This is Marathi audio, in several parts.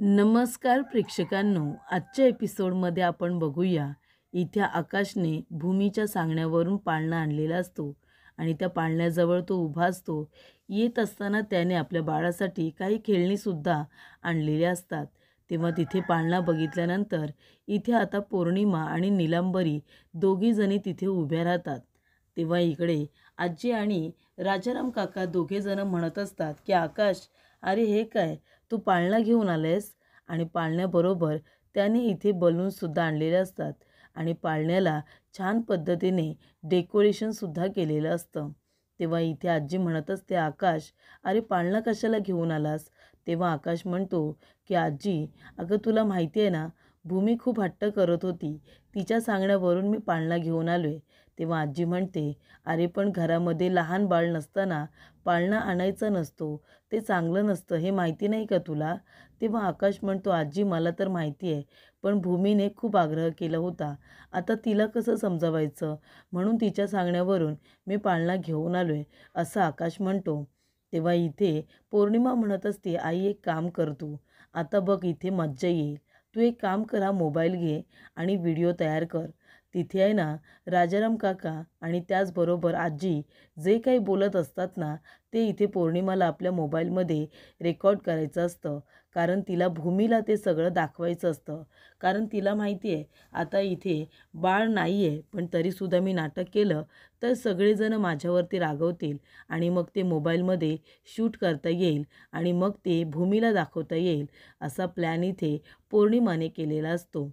नमस्कार प्रेक्षकांनो, आजच्या एपिसोडमध्ये आपण बघूया. इथे आकाशने भूमीच्या सांगण्यावरून पाळणा आणलेला असतो आणि त्या पाळण्याजवळ तो उभा असतो. येत असताना त्याने आपल्या बाळासाठी काही खेळणीसुद्धा आणलेली असतात. तेव्हा तिथे पाळणा बघितल्यानंतर इथे आता पौर्णिमा आणि नीलांबरी दोघीजणी तिथे उभ्या राहतात. तेव्हा इकडे आजी आणि राजाराम काका दोघेजण म्हणत असतात की आकाश, अरे हे काय, तू पाळणा घेऊन आलेस? आणि पाळण्याबरोबर त्याने इथे बलून्ससुद्धा आणलेले असतात आणि पाळण्याला छान पद्धतीने डेकोरेशनसुद्धा केलेलं असतं. तेव्हा इथे आजी म्हणत असते, आकाश, अरे पाळणा कशाला घेऊन आलास? तेव्हा आकाश म्हणतो की आजी, अगं तुला माहिती आहे ना, भूमी खूप हट्ट करत होती. तिच्या सांगण्यावरून मी पाळणा घेऊन आलो आहे. तेव्हा आजी म्हणते, अरे पण घरामध्ये लहान बाळ नसताना पाळणा आणायचा नसतो, ते चांगलं नसतं, हे माहिती नाही का तुला? तेव्हा आकाश म्हणतो, आजी मला तर माहिती आहे, पण भूमीने खूप आग्रह केला होता. आता तिला कसं समजावायचं, म्हणून तिच्या सांगण्यावरून मी पाळणा घेऊन आलो आहे, असं आकाश म्हणतो. तेव्हा इथे पौर्णिमा म्हणत असते, आई एक काम कर तू, आता बघ इथे मज्जा येईल. तू एक काम कर, हा मोबाईल घे आणि व्हिडिओ तयार कर. तिथे आहे ना राजाराम काका आणि त्याचबरोबर आजी जे काही बोलत असतात ना, ते इथे पौर्णिमाला आपल्या मोबाईलमध्ये रेकॉर्ड करायचं असतं. कारण तिला भूमीला ते सगळं दाखवायचं असतं. कारण तिला माहिती आहे आता इथे बाळ नाही आहे, पण तरीसुद्धा मी नाटक केलं तर सगळेजण माझ्यावरती रागवतील आणि मग ते मोबाईलमध्ये शूट करता येईल आणि मग ते भूमीला दाखवता येईल, असा प्लॅन इथे पौर्णिमाने केलेला असतो.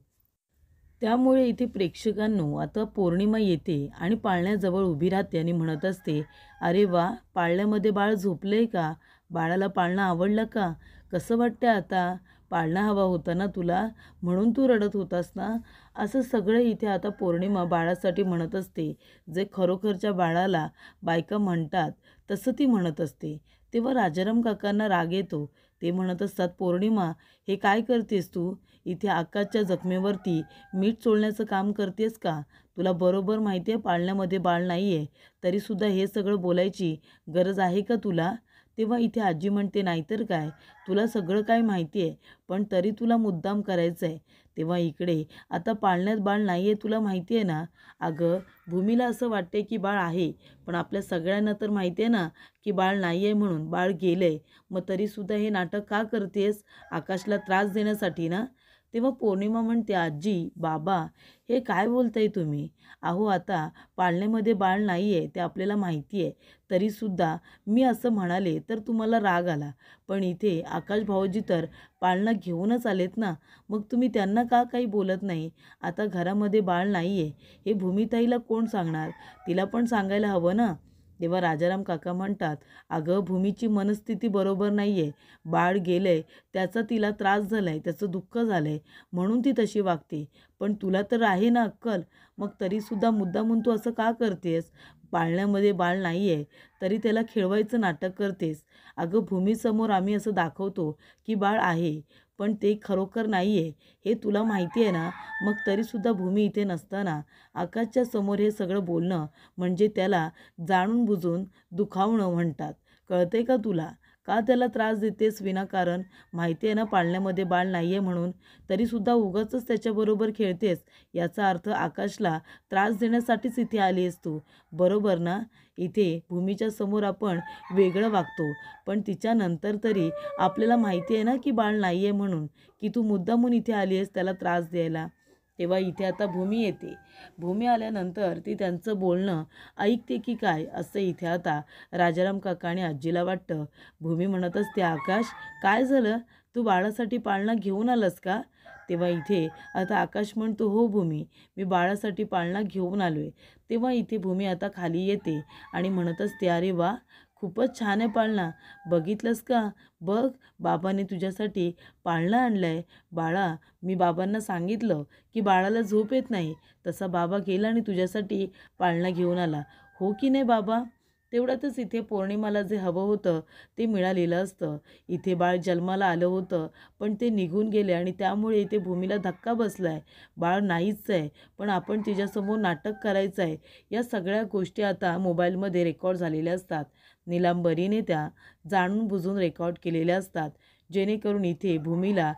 त्यामुळे इथे प्रेक्षकांनो आता पौर्णिमा येते आणि पाळण्याजवळ उभी राहते आणि म्हणत असते, अरे वा, पाळण्यामध्ये बाळ झोपले का? बाळाला पाळणा आवडला का? कसं वाटतं आता? पाळणा हवा होता ना तुला, म्हणून तू रडत होतास ना? असं सगळं इथे आता पौर्णिमा बाळासाठी म्हणत असते. जे खरोखरच्या बाळाला बायका म्हणतात तसं ती म्हणत असते. तेव्हा राजाराम काकांना राग येतो. ते म्हणत असतात, पौर्णिमा, हे काय करतेस तू? इथे आकाशच्या जखमेवरती मीठ चोळण्याचं काम करतेस का? तुला बरोबर माहिती आहे पाळण्यामध्ये बाळ नाही आहे, तरीसुद्धा हे सगळं बोलायची गरज आहे का तुला? तेव्हा इथे आजी म्हणते, नाहीतर काय, तुला सगळं काय माहिती आहे, पण तरी तुला मुद्दाम करायचं आहे. तेव्हा इकडे आता पाळण्यात बाळ नाही आहे तुला माहिती आहे ना? अगं भूमीला असं वाटते की बाळ आहे, पण आपल्या सगळ्यांना तर माहिती आहे ना की बाळ नाही आहे, म्हणून बाळ गेलं आहे. मग तरीसुद्धा हे नाटक का करतेस? आकाशला त्रास देण्यासाठी ना? तेव्हा पौर्णिमा म्हणते, आजी, बाबा, हे काय बोलताय तुम्ही? अहो आता पाळण्यामध्ये बाळ नाही आहे ते आपल्याला माहिती आहे, तरीसुद्धा मी असं म्हणाले तर तुम्हाला राग आला. पण इथे आकाश भाऊजी तर पाळणा घेऊनच आलेत ना, मग तुम्ही त्यांना का काही बोलत नाही? आता घरामध्ये बाळ नाही आहे हे भूमिताईला कोण सांगणार? तिला पण सांगायला हवं ना. तेव्हा राजाराम काका म्हणतात, अगं भूमीची मनस्थिती बरोबर नाही आहे, बाळ गेलं आहे, त्याचा तिला त्रास झाला आहे, त्याचं दुःख झालं आहे, म्हणून ती तशी वागते. पण तुला तर आहे ना अक्कल, मग तरीसुद्धा मुद्दामून तू असं का करतेस? पाळण्यामध्ये बाळ नाही आहे तरी त्याला खेळवायचं नाटक करतेस. अगं भूमीसमोर आम्ही असं दाखवतो की बाळ आहे, पण ते खरोखर नाही आहे हे तुला माहिती आहे ना? मग तरीसुद्धा भूमी इथे नसताना आकाशच्या समोर हे सगळं बोलणं म्हणजे त्याला जाणून बुजून दुखावणं म्हणतात. कळतंय का तुला? का त्याला त्रास देतेस विनाकारण? माहिती आहे ना पाळण्यामध्ये बाळ नाही आहे म्हणून, तरीसुद्धा उगाचच त्याच्याबरोबर खेळतेस. याचा अर्थ आकाशला त्रास देण्यासाठीच इथे आली आहेस तू, बरोबर ना? इथे भूमीच्या समोर आपण वेगळं वागतो, पण तिच्यानंतर तरी आपल्याला माहिती आहे ना की बाळ नाही आहे म्हणून, की तू मुद्दामून इथे आली आहेस त्याला त्रास द्यायला. तेव्हा इथे आता भूमी येते. भूमी आल्यानंतर ती त्यांचं बोलणं ऐकते की काय, असं इथे आता राजाराम काका आणि आजीला वाटतं. भूमी म्हणत असते, आकाश, काय झालं? तू बाळासाठी पाळणा घेऊन आलास का? तेव्हा इथे आता आकाश म्हणतो, हो भूमी, मी बाळासाठी पाळणा घेऊन आलो आहे. तेव्हा इथे भूमी आता खाली येते आणि म्हणत असते, अरे वा, खूपच छान आहे पाळणा, बघितलंस का? बघ, बाबांनी तुझ्यासाठी पाळणा आणला आहे. बाळा, मी बाबांना सांगितलं की बाळाला झोप येत नाही, तसा बाबा गेला आणि तुझ्यासाठी पाळणा घेऊन आला. हो की नाही बाबा? तेवढ्यातच इथे पौर्णिमाला जे हवं होतं ते मिळालेलं असतं. इथे बाळ जन्माला आलं होतं, पण ते निघून गेले आणि त्यामुळे इथे भूमीला धक्का बसला आहे. बाळ नाहीच आहे, पण आपण तिच्यासमोर नाटक करायचं आहे. या सगळ्या गोष्टी आता मोबाईलमध्ये रेकॉर्ड झालेल्या असतात. नीलांबरीने त्या जाणून बुजून रेकॉर्ड केलेल्या असतात. जेणेकरून इथे भूमीला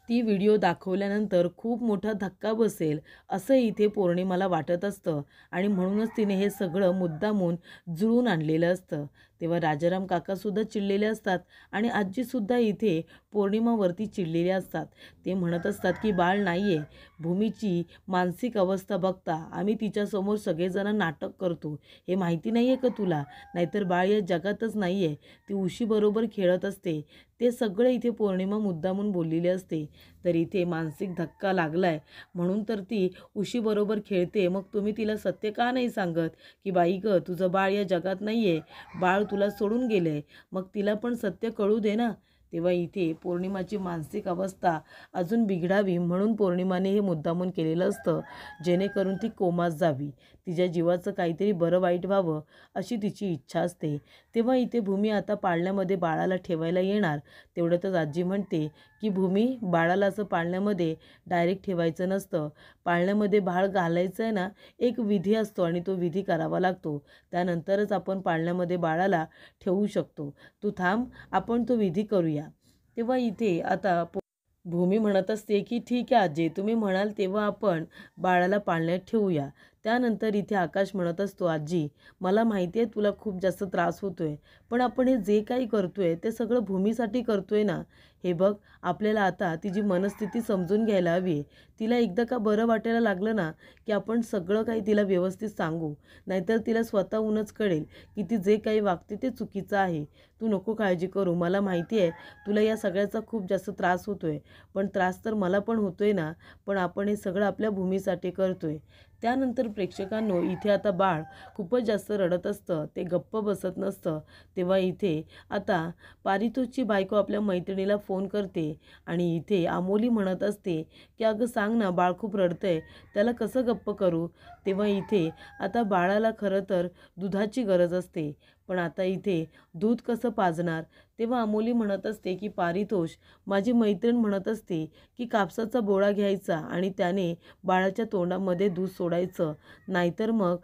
ती व्हिडिओ दाखवल्यानंतर खूप मोठा धक्का बसेल असं इथे पौर्णिमाला वाटत असतं आणि म्हणूनच तिने हे सगळं मुद्दामून जुळून आणलेलं असतं. तेव्हा राजाराम काकासुद्धा चिडलेले असतात आणि आजीसुद्धा इथे पौर्णिमावरती चिडलेले असतात. ते म्हणत असतात की बाळ नाही आहे, भूमीची मानसिक अवस्था बघता आम्ही तिच्यासमोर सगळेजण नाटक करतो हे माहिती नाही आहे का तुला? नाहीतर बाळ या जगातच नाही आहे, ती उशीबरोबर खेळत असते. ते सगळं इथे पौर्णिमा मुद्दामून बोललेली असते. तर इथे मानसिक धक्का लागलाय म्हणून तर ती उशीबरोबर खेळते. मग तुम्ही तिला सत्य का नाही सांगत की बाई गं तुझं बाळ या जगात नाही आहे, बाळ तुला सोडून गेलं आहे. मग तिला पण सत्य कळू दे ना. तेव्हा इथे पौर्णिमाची मानसिक अवस्था अजून बिघडावी म्हणून पौर्णिमाने हे मुद्दामून केलेलं असतं, जेणेकरून ती कोमात जावी, तिच्या जीवाचं काहीतरी बरं वाईट व्हावं अशी तिची इच्छा असते. तेव्हा इथे भूमी आता पाळण्यामध्ये बाळाला ठेवायला येणार. तेवढ्यातच आजी म्हणते की भूमी, बाळाला असं पाळण्यामध्ये डायरेक्ट ठेवायचं नसतं. पाळण्यामध्ये बाळ घालायचं आहे ना, एक विधी असतो आणि तो विधी करावा लागतो. त्यानंतरच आपण पाळण्यामध्ये बाळाला ठेवू शकतो. तू थांब, आपण तो विधी करूया. तेव्हा इथे आता भूमी म्हणत असते की ठीक आहे आजी, तुम्ही म्हणाल तेव्हा आपण बाळाला पाळण्यात ठेवूया. त्यानंतर इथे आकाश म्हणत असतो आजी, मला माहिती आहे तुला खूप जास्त त्रास होतोय, पण आपण हे जे काही करतोय ते सगळं भूमीसाठी करतोय ना. हे बघ, आपल्याला आता तिची मनस्थिती समजून घ्यायला हवी आहे. तिला एकदा का बरं वाटायला लागलं ना की आपण सगळं काही तिला व्यवस्थित सांगू, नाहीतर तिला स्वतःहूनच कळेल की ती जे काही वागते ते चुकीचं आहे. तू नको काळजी करू, मला माहिती आहे तुला या सगळ्याचा खूप जास्त त्रास होतोय, पण त्रास तर मला पण होतोय ना. पण आपण हे सगळं आपल्या भूमीसाठी करतोय. त्यानंतर प्रेक्षकांनो इथे आता बाळ खूपच जास्त रडत असतं, ते गप्प बसत नसतं. तेव्हा इथे आता पारितोषची बायको आपल्या मैत्रिणीला फोन करते आणि इथे अमोली म्हणत असते की अगं सांग ना, बाळ खूप रडतंय, त्याला कसं गप्प करू. तेव्हा इथे आता बाळाला खरं तर दुधाची गरज असते, पण आता इथे दूध कसं पाजणार. तेव्हा अमोली म्हणत असते की पारितोष, माझी मैत्रीण म्हणत असते की कापसाचा बोळा घ्यायचा आणि त्याने बाळाच्या तोंडामध्ये दूध सोडायचं, नाहीतर मग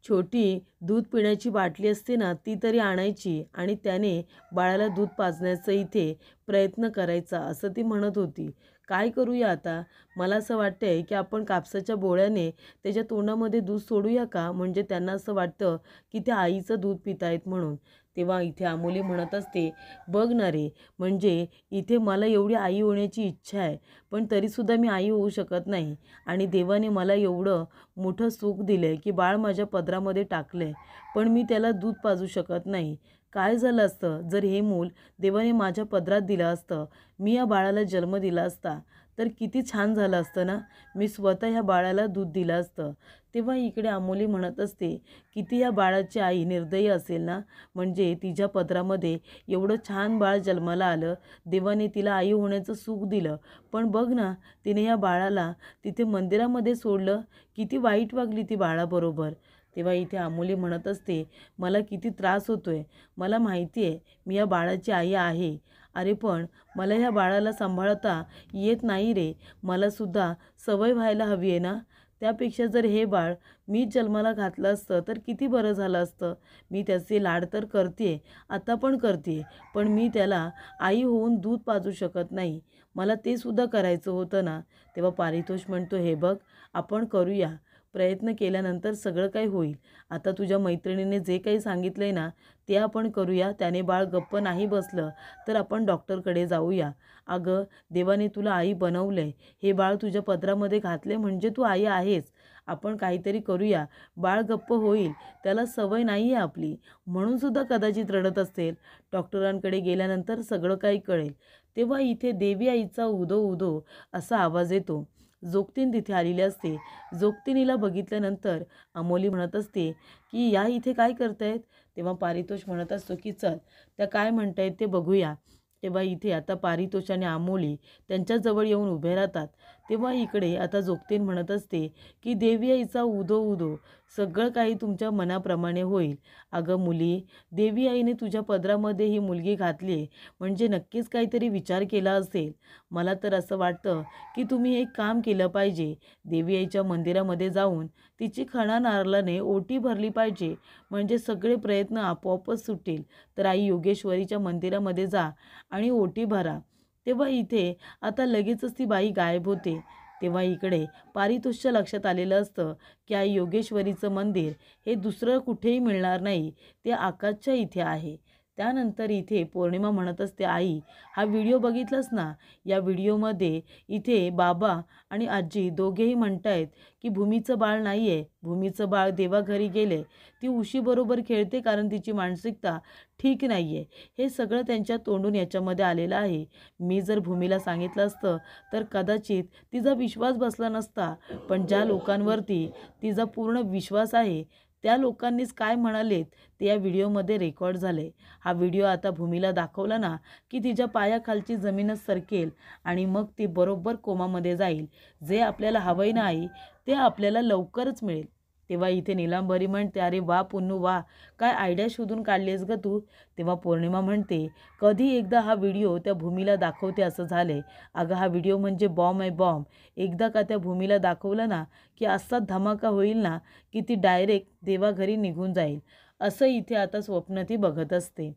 छोटी दूध पिण्याची बाटली असते ना ती तरी आणायची आणि त्याने बाळाला दूध पाजण्याचा इथे प्रयत्न करायचा, असं ती म्हणत होती. काय करूया आता? मला असं वाटतंय की आपण कापसाच्या बोळ्याने त्याच्या तोंडामध्ये दूध सोडूया का, म्हणजे त्यांना असं वाटतं की त्या आईचं दूध पितायत म्हणून. तेव्हा इथे अमोली म्हणत असते, बघ ना रे, म्हणजे इथे मला एवढी आई होण्याची इच्छा आहे, पण तरीसुद्धा मी आई होऊ शकत नाही. आणि देवाने मला एवढं मोठं सुख दिलं आहे की बाळ माझ्या पदरामध्ये टाकलं आहे, पण मी त्याला दूध पाजू शकत नाही. काय झालं असतं जर हे मूल देवाने माझ्या पदरात दिलं असतं, मी या बाळाला जन्म दिला असता तर किती छान झालं असतं ना. मी स्वतः ह्या बाळाला दूध दिलं असतं. तेव्हा इकडे अमोली म्हणत असते, किती या बाळाची आई निर्दयी असेल ना, म्हणजे तिच्या पदरामध्ये एवढं छान बाळ जन्माला आलं, देवाने तिला आई होण्याचं सुख दिलं, पण बघ ना तिने या बाळाला तिथे मंदिरामध्ये सोडलं, किती वाईट वागली ती बाळाबरोबर. तेव्हा इथे अमोली म्हणत असते, मला किती त्रास होतोय, मला माहिती आहे मी या बाळाची आई आहे. अरे पण मला ह्या बाळाला सांभाळता येत नाही रे, मलासुद्धा सवय व्हायला हवी आहे ना. त्यापेक्षा जर हे बाळ मी जन्माला घातलं असतं तर किती बरं झालं असतं. मी त्याचे लाड तर करते, आता पण करते, पण मी त्याला आई होऊन दूध पाजू शकत नाही. मला ते सुद्धा करायचं होतं ना. तेव्हा पारितोष म्हणतो, हे बघ, आपण करूया, प्रयत्न केल्यानंतर सगळं काही होईल. आता तुझ्या मैत्रिणीने जे काही सांगितलं आहे ना ते आपण करूया. त्याने बाळ गप्प नाही बसलं तर आपण डॉक्टरकडे जाऊया. अगं, देवाने तुला आई बनवलं आहे, हे बाळ तुझ्या पदरामध्ये घातले म्हणजे तू आई आहेस. आपण काहीतरी करूया, बाळ गप्प होईल, त्याला सवय नाही आहे आपली, म्हणून सुद्धा कदाचित रडत असेल. डॉक्टरांकडे गेल्यानंतर सगळं काही कळेल. तेव्हा इथे देवी आईचा उदो उदो असा आवाज येतो. जोगतीन तिथे आलेली असते. जोगतीनीला बघितल्यानंतर अमोली म्हणत असते की या इथे काय करतायत. तेव्हा पारितोष म्हणत असतो की चल त्या काय म्हणतायत ते बघूया. तेव्हा इथे आता पारितोष आणि अमोली त्यांच्याजवळ येऊन उभे राहतात. तेव्हा इकडे आता जोगतीन म्हणत असते की देवी आईचा उदो उदो, सगळं काही तुमच्या मनाप्रमाणे होईल. अगं मुली, देवी आईने तुझ्या पदरामध्ये ही मुलगी घातली म्हणजे नक्कीच काहीतरी विचार केला असेल. मला तर असं वाटतं की तुम्ही एक काम केलं पाहिजे. देवी आईच्या मंदिरामध्ये जाऊन तिची खणा नारळाने ओटी भरली पाहिजे, म्हणजे सगळे प्रयत्न आपोआपच सुटेल. तर आई योगेश्वरीच्या मंदिरामध्ये जा आणि ओटी भरा. तेव्हा इथे आता लगेचच ती बाई गायब होते. तेव्हा इकडे पारितोषच्या लक्षात आलेलं असतं की आई योगेश्वरीचं मंदिर हे दुसरं कुठेही मिळणार नाही, ते आकाशच्या इथे आहे. त्यानंतर इथे पौर्णिमा म्हणत असते, आई हा व्हिडिओ बघितलास ना, या व्हिडिओमध्ये इथे बाबा आणि आजी दोघेही म्हणतायत की भूमीचं बाळ नाही आहे, भूमीचं बाळ देवाघरी गेले, ती उशीबरोबर खेळते कारण तिची मानसिकता ठीक नाही आहे. हे सगळं त्यांच्या तोंडून याच्यामध्ये आलेलं आहे. मी जर भूमीला सांगितलं असतं तर कदाचित तिचा विश्वास बसला नसता, पण ज्या लोकांवरती तिचा पूर्ण विश्वास आहे त्या लोकांनीच काय म्हणालेत ते या व्हिडिओमध्ये रेकॉर्ड झाले. हा व्हिडिओ आता भूमीला दाखवला ना की तिच्या पायाखालची जमीनच सरकेल आणि मग ती बरोबर कोमामध्ये जाईल. जे आपल्याला हवंय ना आई, ते आपल्याला लवकरच मिळेल. तेव्हा इथे नीलांबरी म्हणते, अरे वा पुन्नू वा, काय आयडिया शोधून काढलीस ग तू. तेव्हा पौर्णिमा म्हणते, कधी एकदा हा व्हिडिओ त्या भूमीला दाखवते असं झालंय. अगं हा व्हिडिओ म्हणजे बॉम्ब आहे, बॉम्ब. एकदा का त्या भूमीला दाखवलं ना की असा धमाका होईल ना की ती डायरेक्ट देवाघरी निघून जाईल. असं इथे आता स्वप्न ती बघत असते.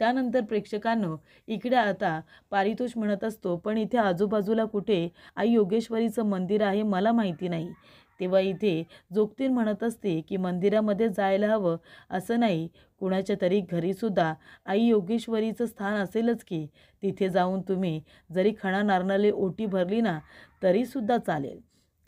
त्यानंतर प्रेक्षकांनो, इकडे आता पारितोष म्हणत असतो, पण इथे आजूबाजूला कुठे आई योगेश्वरीचं मंदिर आहे मला माहिती नाही. तेव्हा इथे जोगतीन म्हणत असते की मंदिरामध्ये जायला हवं असं नाही, कुणाच्या तरी घरीसुद्धा आई योगेश्वरीचं स्थान असेलच की. तिथे जाऊन तुम्ही जरी खणा नारळाने ओटी भरली ना तरीसुद्धा चालेल.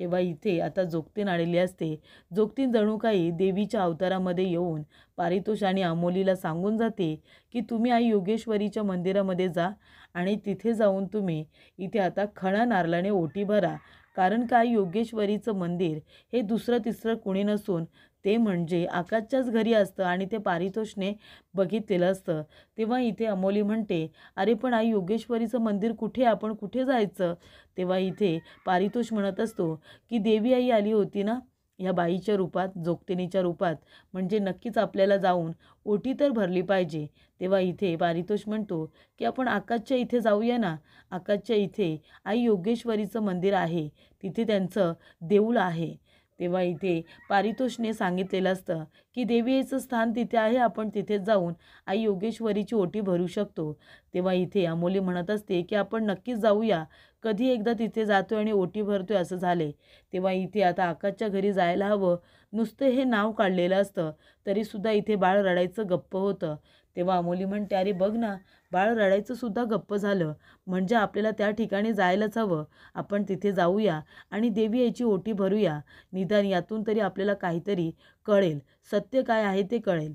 तेव्हा इथे आता जोगतीन आलेली असते. जोगतीन जणू काही देवीच्या अवतारामध्ये येऊन पारितोष आणि अमोलीला सांगून जाते की तुम्ही आई योगेश्वरीच्या मंदिरामध्ये जा आणि तिथे जाऊन तुम्ही इथे आता खणा नारळाने ओटी भरा. कारण काय, योगेश्वरीचं मंदिर हे दुसरं तिसरं कुणी नसून ते म्हणजे आकाशच्याच घरी असतं आणि ते पारितोषने बघितलेलं असतं. तेव्हा इथे अमोली म्हणते, अरे पण आई योगेश्वरीचं मंदिर कुठे, आपण कुठे जायचं. तेव्हा इथे पारितोष म्हणत असतो की देवी आई आली होती ना ह्या बाईच्या रूपात, जोगतिनीच्या रूपात, म्हणजे नक्कीच आपल्याला जाऊन ओटी तर भरली पाहिजे. तेव्हा इथे पारितोष म्हणतो की आपण आकाशच्या इथे जाऊया ना, आकाशच्या इथे आई योगेश्वरीचं मंदिर आहे, तिथे त्यांचं देऊळ आहे. तेव्हा इथे पारितोषने सांगितलेलं असतं की देवी आईचं स्थान तिथे आहे, आपण तिथेच जाऊन आई योगेश्वरीची ओटी भरू शकतो. तेव्हा इथे अमोली म्हणत असते की आपण नक्कीच जाऊया, कधी एकदा तिथे जातोय आणि ओटी भरतोय असं झाले. तेव्हा इथे आता आकाशच्या घरी जायला हवं, नुसतं हे नाव काढलेलं असतं तरीसुद्धा इथे बाळ रडायचं गप्प होतं. तेव्हा अमोली म्हणते, अरे बघ ना, बाळ रडायचं सुद्धा गप्प झालं, म्हणजे आपल्याला त्या ठिकाणी जायलाच हवं. आपण तिथे जाऊया आणि देवी आईची ओटी भरूया, निदान यातून तरी आपल्याला काहीतरी कळेल, सत्य काय आहे ते कळेल.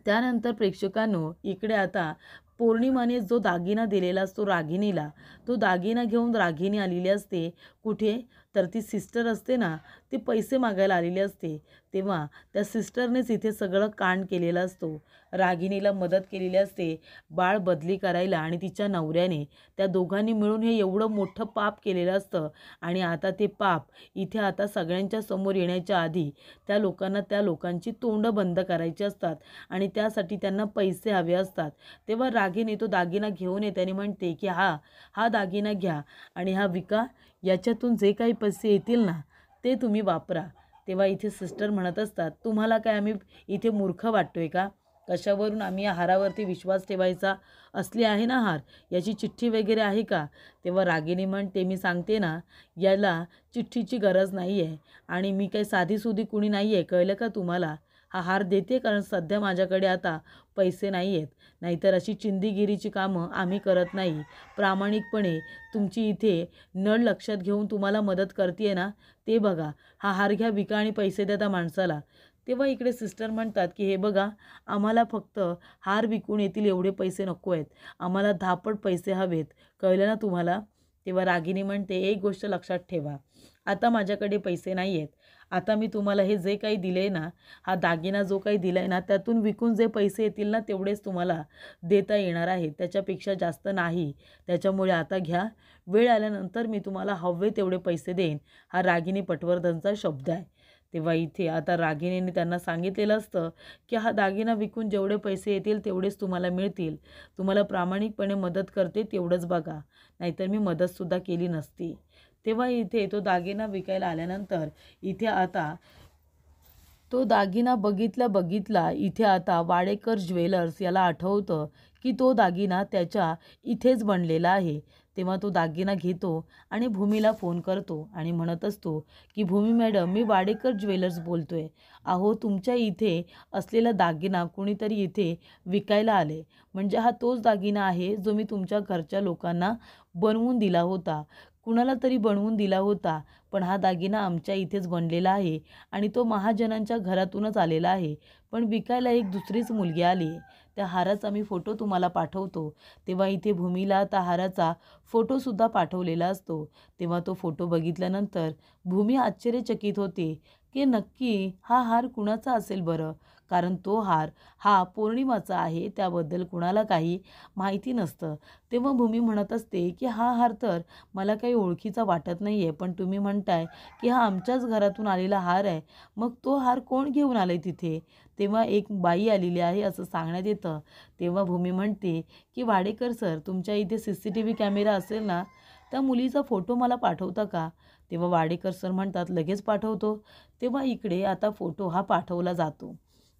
त्यानंतर प्रेक्षकांनो, इकडे आता पौर्णिमाने जो दागिना दिलेला असतो रागिणीला, तो दागिना घेऊन रागिणी आलेली असते. कुठे तर ती सिस्टर असते ना, ती पैसे मागायला आलेली असते. तेव्हा त्या सिस्टरनेच इथे सगळं कांड केलेलं असतो. रागिणीला मदत केलेली असते बाळ बदली करायला आणि तिच्या नवऱ्याने, त्या दोघांनी मिळून हे एवढं मोठं पाप केलेलं असतं. आणि आता ते पाप इथे आता सगळ्यांच्या समोर येण्याच्या आधी त्या लोकांना त्या लोकांची तोंडं बंद करायची असतात आणि त्यासाठी त्यांना पैसे हवे असतात. तेव्हा रागिणी तो दागिना घेऊन येते आणि म्हणते की हा दागिना घ्या आणि हा विका, याच्यातून जे काही पैसे येतील ना ते तुम्ही वापरा. तेव्हा इथे सिस्टर म्हणत असतात, तुम्हाला काय आम्ही इथे मूर्ख वाटतोय का, कशावरून आम्ही या हारावरती विश्वास ठेवायचा, असली आहे ना हार, याची चिठ्ठी वगैरे आहे का. तेव्हा रागिणी म्हणते, मी सांगते ना, याला चिठ्ठीची गरज नाही आहे आणि मी काही साधीसुधी कुणी नाही आहे, कळलं का तुम्हाला. हा हार देते कारण सध्या माझ्याकडे आता पैसे नाही आहेत, नाहीतर अशी चिंदीगिरीची कामं आम्ही करत नाही. प्रामाणिकपणे तुमची इथे नळ लक्षात घेऊन तुम्हाला मदत करते ना, ते बघा, हा हार घ्या, विका आणि पैसे द्या त्या माणसाला. तेव्हा इकडे सिस्टर म्हणतात की हे बघा, आम्हाला फक्त हार विकून येतील एवढे पैसे नको आहेत, आम्हाला 10 पट पैसे हवेत, कळलं ना तुम्हाला. तेव्हा रागिनी म्हणते, एक गोष्ट लक्षात ठेवा, आता माझ्याकडे पैसे नाही आहेत. आता मी तुम्हाला हे जे काही दिले ना, हा दागिना जो काही दिला आहे ना, त्यातून विकून जे पैसे येतील ना तेवढेच तुम्हाला देता येणार आहे, त्याच्यापेक्षा जास्त नाही. त्याच्यामुळे आता घ्या, वेळ आल्यानंतर मी तुम्हाला हवे तेवढे पैसे देईन. हा रागिनी पटवर्धनचा शब्द आहे. तेव्हा इथे आता रागिणीने त्यांना सांगितलेलं असतं की हा दागिना विकून जेवढे पैसे येतील तेवढेच तुम्हाला मिळतील. तुम्हाला प्रामाणिकपणे मदत करते तेवढंच बघा, नाहीतर मी मदतसुद्धा केली नसती. तेव्हा इथे तो दागिना विकायला आल्यानंतर इथे आता तो दागिना बघितला इथे आता वाडेकर ज्वेलर्स याला आठवतं की तो दागिना त्याच्या इथेच बनलेला आहे. तेव्हा तो दागिना घेतो आणि भूमीला फोन करतो आणि म्हणत असतो की भूमी मॅडम, मी वाडेकर ज्वेलर्स बोलतोय. अहो, तुमच्या इथे असलेला दागिना कुणीतरी इथे विकायला आले. म्हणजे हा तोच दागिना आहे जो मी तुमच्या घरच्या लोकांना बनवून दिला होता. कुणाला तरी बनवून दिला होता, पण हा दागिना आमच्या इथेच बनलेला आहे आणि तो महाजनांच्या घरातूनच आलेला आहे. पण विकायला एक दुसरीच मुलगी आली. त्या हाराचा मी फोटो तुम्हाला पाठवतो. तेव्हा इथे भूमीला त्या हाराचा फोटोसुद्धा पाठवलेला असतो. तेव्हा तो फोटो बघितल्यानंतर भूमी आश्चर्यचकित होते की नक्की हा हार कुणाचा असेल बरं, कारण तो हार हा पौर्णिमाचा आहे, त्याबद्दल कुणाला काही माहिती नसतं. तेव्हा भूमी म्हणत असते की हा हार तर मला काही ओळखीचा वाटत नाही आहे, पण तुम्ही म्हणताय की हा आमच्याच घरातून आलेला हार आहे, मग तो हार कोण घेऊन आलं आहे तिथे? तेव्हा एक बाई आलेली आहे असं सांगण्यात येतं. तेव्हा भूमी म्हणते की वाडेकर सर, तुमच्या इथे CCTV कॅमेरा असेल ना, त्या मुलीचा फोटो मला पाठवता का? तेव्हा वाडेकर सर म्हणतात, लगेच पाठवतो. तेव्हा इकडे आता फोटो हा पाठवला जातो.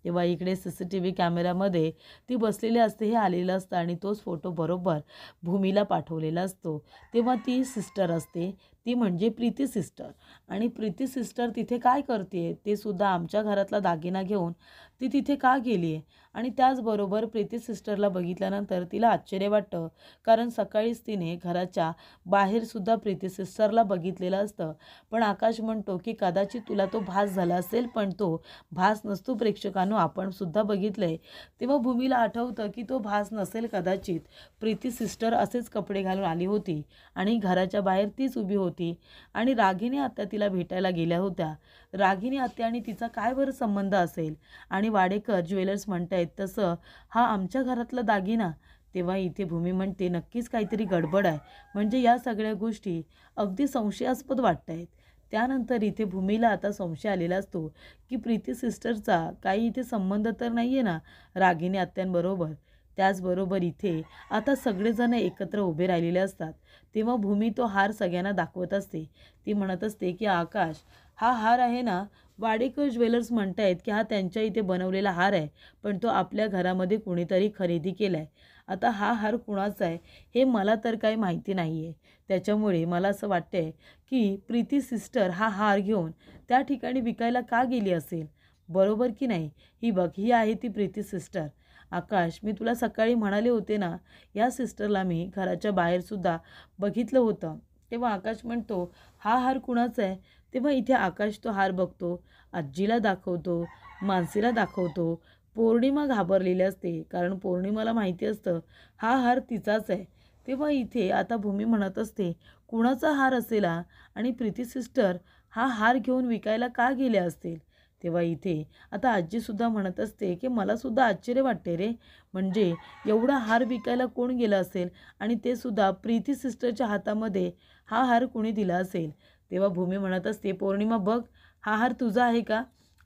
तेव्हा इकडे CCTV कॅमेऱ्यामध्ये ती बसलेली असते हे आलेलं असतं आणि तोच फोटो बरोबर भूमीला पाठवलेला असतो. तेव्हा ती सिस्टर असते, ती म्हणजे प्रीती सिस्टर. आणि प्रीती सिस्टर तिथे काय करते ते सुद्धा आमच्या घरातला दागिना घेऊन ती तिथे का गेली आहे? आणि त्याचबरोबर प्रीती सिस्टरला बघितल्यानंतर तिला आश्चर्य वाटतं, कारण सकाळीच तिने घराच्या बाहेरसुद्धा प्रीती सिस्टरला बघितलेलं असतं. पण आकाश म्हणतो की कदाचित तुला तो भास झाला असेल, पण तो भास नसतो प्रेक्षकांनो, आपण सुद्धा बघितलंय. तेव्हा भूमीला आठवतं की तो भास नसेल कदाचित. प्रीती सिस्टर असेच कपडे घालून आली होती आणि घराच्या बाहेर तीच उभी होती आणि रागिनी आत्या तिला भेटायला गेल्या होत्या. रागिनी आत्या आणि तिचा काय बरं संबंध असेल? आणि वाडेकर ज्वेलर्स म्हणतायत तसं हा आमच्या घरातला दागिना. तेव्हा इथे भूमी म्हणते, नक्कीच काहीतरी गडबड आहे, म्हणजे या सगळ्या गोष्टी अगदी संशयास्पद वाटत आहेत. त्यानंतर इथे भूमीला आता संशय आलेला असतो की प्रीती सिस्टरचा काही इथे संबंध तर नाही आहे ना रागिनी आत्यांबरोबर. त्याचबरोबर इथे आता सगळेजण एकत्र उभे राहिलेले असतात. तेव्हा भूमी तो हार सगळ्यांना दाखवत असते. ती म्हणत असते की आकाश, हा हार आहे ना, वाडेकर ज्वेलर्स म्हणतायत की हा त्यांच्या इथे बनवलेला हार आहे, पण तो आपल्या घरामध्ये कुणीतरी खरेदी केला आहे. आता हा हार कुणाचा आहे हे मला तर काही माहिती नाही आहे. त्याच्यामुळे मला असं वाटतंय की प्रीती सिस्टर हा हार घेऊन त्या ठिकाणी विकायला का गेली असेल, बरोबर की नाही? ही बघ, ही आहे ती प्रीती सिस्टर. आकाश, मी तुला सकाळी म्हणाले होते ना, या सिस्टरला मी घराच्या बाहेरसुद्धा बघितलं होतं. तेव्हा आकाश म्हणतो, हा हार कुणाचा आहे? तेव्हा इथे आकाश तो हार बघतो, आजीला दाखवतो, मानसीला दाखवतो. पौर्णिमा घाबरलेली असते, कारण पौर्णिमाला माहिती असतं हा हार तिचाच आहे. तेव्हा इथे आता भूमी म्हणत असते, कुणाचा हार असेल हा? आणि प्रीती सिस्टर हा हार घेऊन विकायला का गेले असतील? तेव्हा इथे आता आजीसुद्धा म्हणत असते की मलासुद्धा आश्चर्य वाटते रे, म्हणजे एवढा हार विकायला कोण गेलं असेल आणि ते सुद्धा प्रीती सिस्टरच्या हातामध्ये हा हार कुणी दिला असेल? तेव्हा भूमी म्हणत असते, पौर्णिमा बघ, हा हार तुझा आहे का?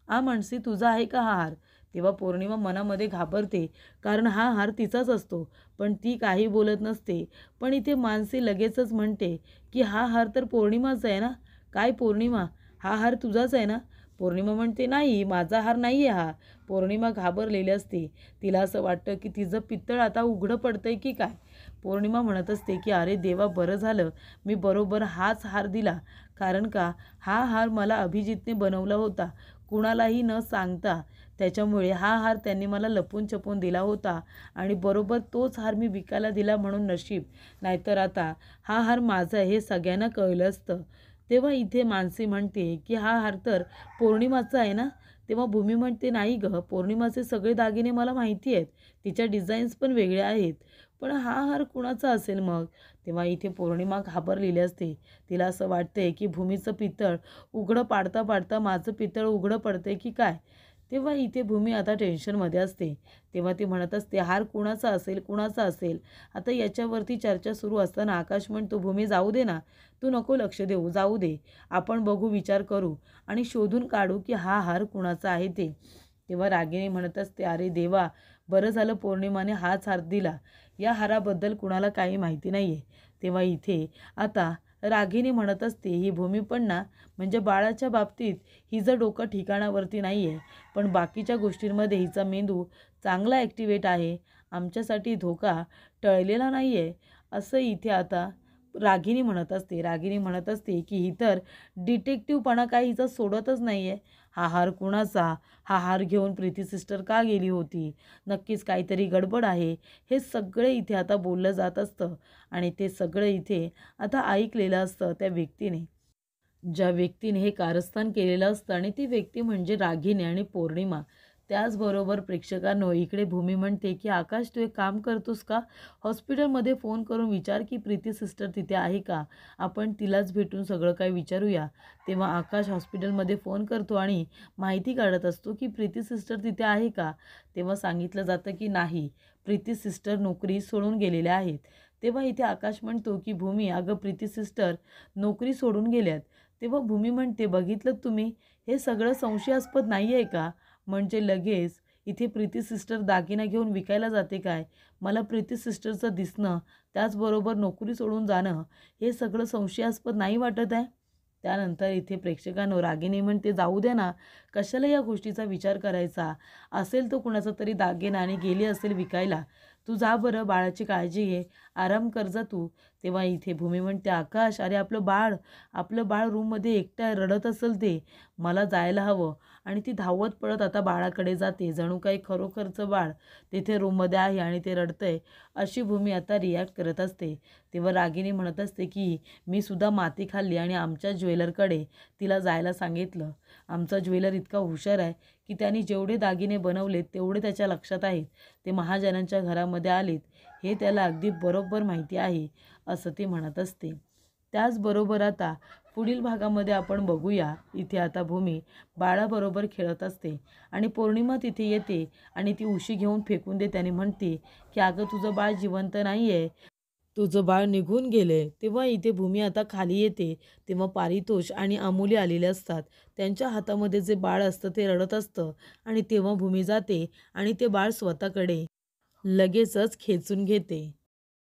मानसी, तुझा आहे का हा हार? तेव्हा पौर्णिमा मनामध्ये घाबरते, कारण हा हार तिचाच असतो, पण ती काही बोलत नसते. पण इथे मानसी लगेचच म्हणते की हा हार तर पौर्णिमाचा आहे ना? काय पौर्णिमा, हा हार तुझाच आहे ना? पौर्णिमा म्हणते, नाही, माझा हार नाही आहे हा. पौर्णिमा घाबरलेली असते. तिला असं वाटतं की तिचं पित्तळ आता उघडं पडतंय की काय. पौर्णिमा म्हणत असते की अरे देवा, बरं झालं मी बरोबर हाच हार दिला, कारण का हा हार मला अभिजितने बनवला होता, कुणालाही न सांगता. त्याच्यामुळे हा हार त्यांनी मला लपून छपून दिला होता आणि बरोबर तोच हार मी विकायला दिला म्हणून नशीब, नाहीतर आता हा हार माझा हे सगळ्यांना कळलं असतं. तेव्हा इथे मानसी म्हणते की हा हार तर पौर्णिमाचा आहे ना? तेव्हा भूमी म्हणते, नाही गं, पौर्णिमाचे सगळे दागिने मला माहिती आहेत. तिच्या डिझाईन्स पण वेगळ्या आहेत. पण हा हार कुणाचा असेल मग? तेव्हा इथे पौर्णिमा घाबरलेली असते. तिला असं वाटतंय की भूमीचं पितळ उघडं पाडता पाडता माझं पितळ उघडं पडतंय की काय? तेव्हा इथे भूमी आता टेन्शनमध्ये असते. तेव्हा ती म्हणत असते, हार कुणाचा असेल, कुणाचा असेल? आता याच्यावरती चर्चा सुरू असताना आकाश म्हणतो, भूमी जाऊ दे ना, तू नको लक्ष देऊ, जाऊ दे. आपण बघू, विचार करू आणि शोधून काढू की हा हार कुणाचा आहे ते. तेव्हा रागिणी म्हणत असते, अरे देवा, बरं झालं पौर्णिमाने हाच हार दिला. या हाराबद्दल कुणाला काही माहिती नाही आहे. तेव्हा इथे आता रागिणी म्हणत असते, ही भूमी पण ना, म्हणजे बाळाच्या बाबतीत हिचं डोकं ठिकाणावरती नाही आहे, पण बाकीच्या गोष्टींमध्ये हिचा मेंदू चांगला ॲक्टिवेट आहे. आमच्यासाठी धोका टळलेला नाही आहे, असं इथे आता रागिणी म्हणत असते. रागिणी म्हणत असते की ही तर डिटेक्टिव्हपणा काही हिचा सोडतच नाही आहे. हा हार कुणाचा? हा हार घेऊन प्रीती सिस्टर का गेली होती? नक्कीच काहीतरी गडबड आहे. हे सगळे इथे आता बोललं जात असतं आणि ते सगळं इथे आता ऐकलेलं असतं त्या व्यक्तीने. ज्या व्यक्तीने हे कारस्थान केलेलं असतं आणि ती व्यक्ती म्हणजे रागिनी आणि पौर्णिमा. त्याचबरोबर प्रेक्षकांनो, इकडे भूमी म्हणते की आकाश, तू एक काम करतोस का? हॉस्पिटलमध्ये फोन करून विचार की प्रीती सिस्टर तिथे आहे का? आपण तिलाच भेटून सगळं काही विचारूया. तेव्हा आकाश हॉस्पिटलमध्ये फोन करतो आणि माहिती काढत असतो की प्रीती सिस्टर तिथे आहे का? तेव्हा सांगितलं जातं की नाही, प्रीती सिस्टर नोकरी सोडून गेलेल्या आहेत. तेव्हा इथे आकाश म्हणतो की भूमी, अगं प्रीती सिस्टर नोकरी सोडून गेल्यात. तेव्हा भूमी म्हणते, बघितलं तुम्ही, हे सगळं संशयास्पद नाही आहे का? म्हणजे लगेच इथे प्रीती सिस्टर दागिना घेऊन विकायला जाते काय? मला प्रीती सिस्टरचं दिसणं, त्याचबरोबर नोकरी सोडून जाणं, हे सगळं संशयास्पद नाही वाटत आहे? त्यानंतर इथे प्रेक्षकांनो, रागिनी म्हणते, जाऊ द्या ना, कशाला या गोष्टीचा विचार करायचा? असेल तो कुणाचा तरी दागिना आणि गेली असेल विकायला. तू जा बरं, बाळाची काळजी घे, आराम कर जा तू. तेव्हा इथे भूमी म्हणते, आकाश, अरे आपलं बाळ रूममध्ये एकटं रडत असेल ते. मला जायला हवं. आणि ती धावत पळत आता बाळाकडे जाते. जणू काही खरोखरचं बाळ तिथे रूममध्ये आहे आणि ते रडतंय, अशी भूमी आता रिॲक्ट करत असते. तेव्हा रागिनी म्हणत असते की मी सुद्धा माती खाल्ली आणि आमच्या ज्वेलरकडे तिला जायला सांगितलं. आमचा ज्वेलर इतका हुशार आहे की त्यांनी जेवढे दागिने बनवलेत तेवढे त्याच्या लक्षात आहेत. ते महाजनांच्या घरामध्ये आलेत हे त्याला अगदी बरोबर माहिती आहे, असं ती म्हणत असते. त्याचबरोबर आता पुढील भागामध्ये आपण बघूया. इथे आता भूमी बाळाबरोबर खेळत असते आणि पौर्णिमा तिथे येते आणि ती उशी घेऊन फेकून देते आणि म्हणते की अगं, तुझं बाळ जिवंत नाही आहे, तुझं बाळ निघून गेले. तेव्हा इथे भूमी आता खाली येते. तेव्हा पारितोष आणि अमूल्य आलेले असतात. त्यांच्या हातामध्ये जे बाळ असतं ते रडत असतं आणि तेव्हा भूमी जाते आणि ते बाळ स्वतःकडे लगेचच खेचून घेते.